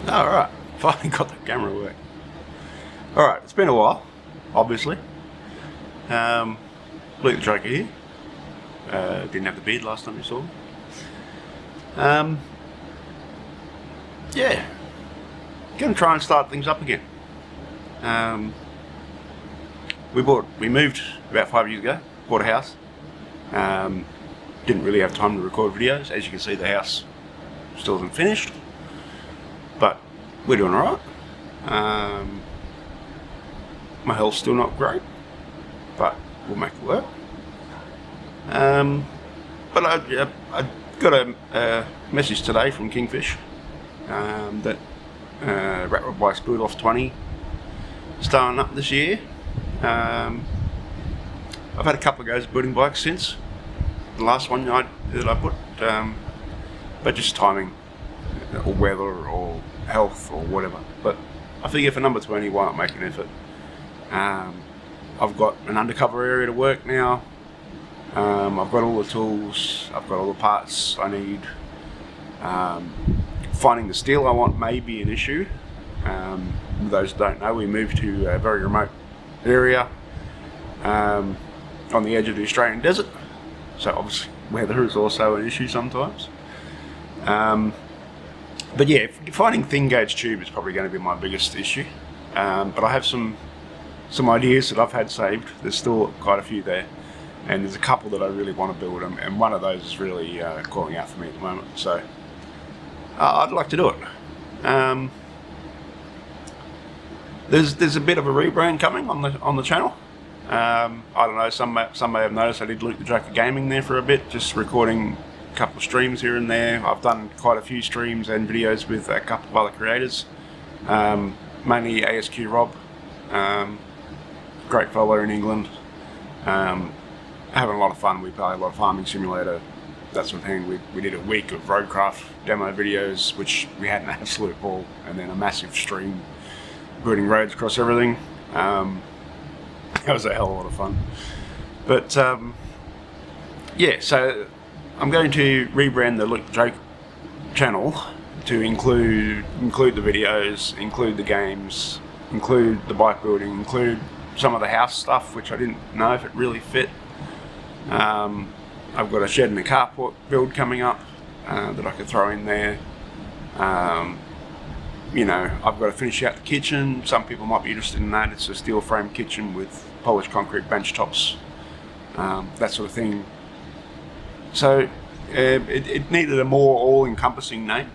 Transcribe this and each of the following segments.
Alright, finally got the camera working. Alright, it's been a while, obviously. Luke the Joker here. Didn't have the beard last time you saw me. Yeah, gonna try and start things up again. We moved about 5 years ago, bought a house. Didn't really have time to record videos. As you can see, the house still isn't finished, but we're doing alright. My health's still not great, but we'll make it work. But I got a message today from Kingfish that Rat Rod Bikes Build Off 20 starting up this year. I've had a couple of goes building bikes since the last one that I put, but just timing or weather or health or whatever. But I figure for number 20, why not make an effort? I've got an undercover area to work now. I've got all the tools, I've got all the parts I need. Finding the steel I want may be an issue. For those who don't know, we moved to a very remote area on the edge of the Australian desert, so obviously weather is also an issue sometimes. But yeah, finding thin gauge tube is probably going to be my biggest issue. But I have some ideas that I've had saved. There's still quite a few there, and there's a couple that I really want to build, and one of those is really calling out for me at the moment. So I'd like to do it. There's a bit of a rebrand coming on the channel. I don't know. Some may have noticed I did Luke the Joker Gaming there for a bit, just recording a couple of streams here and there. I've done quite a few streams and videos with a couple of other creators, mainly ASQ Rob, great fellow in England. Having a lot of fun. We play a lot of Farming Simulator, that sort of thing. We did a week of roadcraft demo videos, which we had an absolute ball, and then a massive stream building roads across everything. That was a hell of a lot of fun. But yeah, so I'm going to rebrand the Luke the Joker channel to include the videos, include the games, include the bike building, include some of the house stuff, which I didn't know if it really fit. I've got a shed and a carport build coming up that I could throw in there. You know, I've got to finish out the kitchen. Some people might be interested in that. It's a steel frame kitchen with polished concrete bench tops, that sort of thing. So it needed a more all-encompassing name.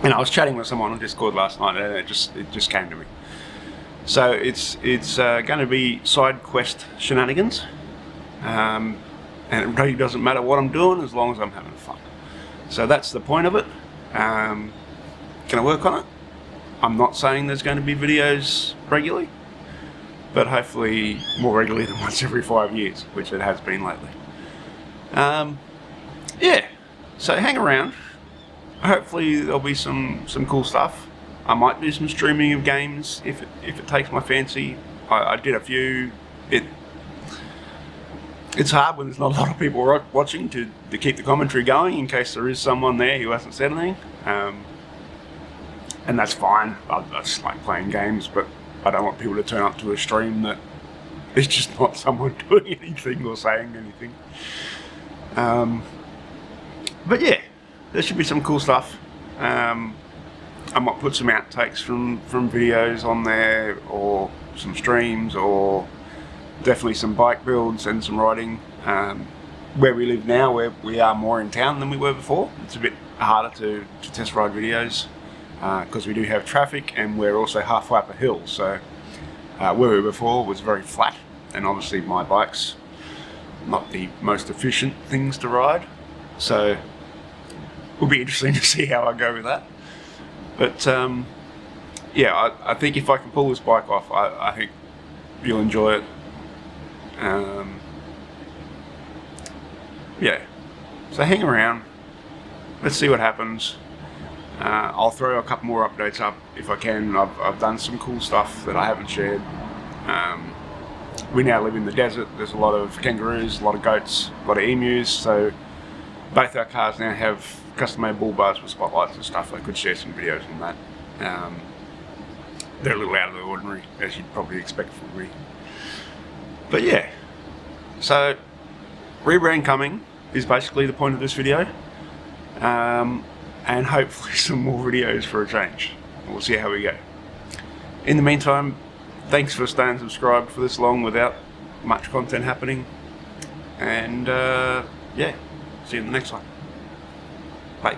And I was chatting with someone on Discord last night, and it just came to me. So it's going to be Side Quest Shenanigans, and it really doesn't matter what I'm doing as long as I'm having fun. So that's the point of it. Going to work on it. I'm not saying there's going to be videos regularly, but hopefully more regularly than once every 5 years, which it has been lately. Yeah, so hang around. Hopefully there'll be some cool stuff. I might do some streaming of games if it takes my fancy. I did a few. It's hard when there's not a lot of people watching to keep the commentary going in case there is someone there who hasn't said anything. And that's fine. I just like playing games, but I don't want people to turn up to a stream that is just not someone doing anything or saying anything. But yeah, there should be some cool stuff. I might put some outtakes from videos on there, or some streams, or definitely some bike builds and some riding. Where we live now, where we are more in town than we were before, it's a bit harder to test ride videos because we do have traffic, and we're also halfway up a hill. So where we were before was very flat, and obviously my bike's not the most efficient things to ride. So it'll be interesting to see how I go with that. But yeah, I think if I can pull this bike off, I think you'll enjoy it. Yeah, so hang around, let's see what happens. I'll throw a couple more updates up if I can. I've done some cool stuff that I haven't shared. We now live in the desert. There's a lot of kangaroos, a lot of goats, a lot of emus, so both our cars now have custom-made bull bars with spotlights and stuff. I could share some videos on that. They're a little out of the ordinary, as you'd probably expect from me. But yeah, so rebrand coming is basically the point of this video, and hopefully some more videos for a change. We'll see how we go. In the meantime, thanks for staying subscribed for this long without much content happening, and yeah, see you in the next one. Bye.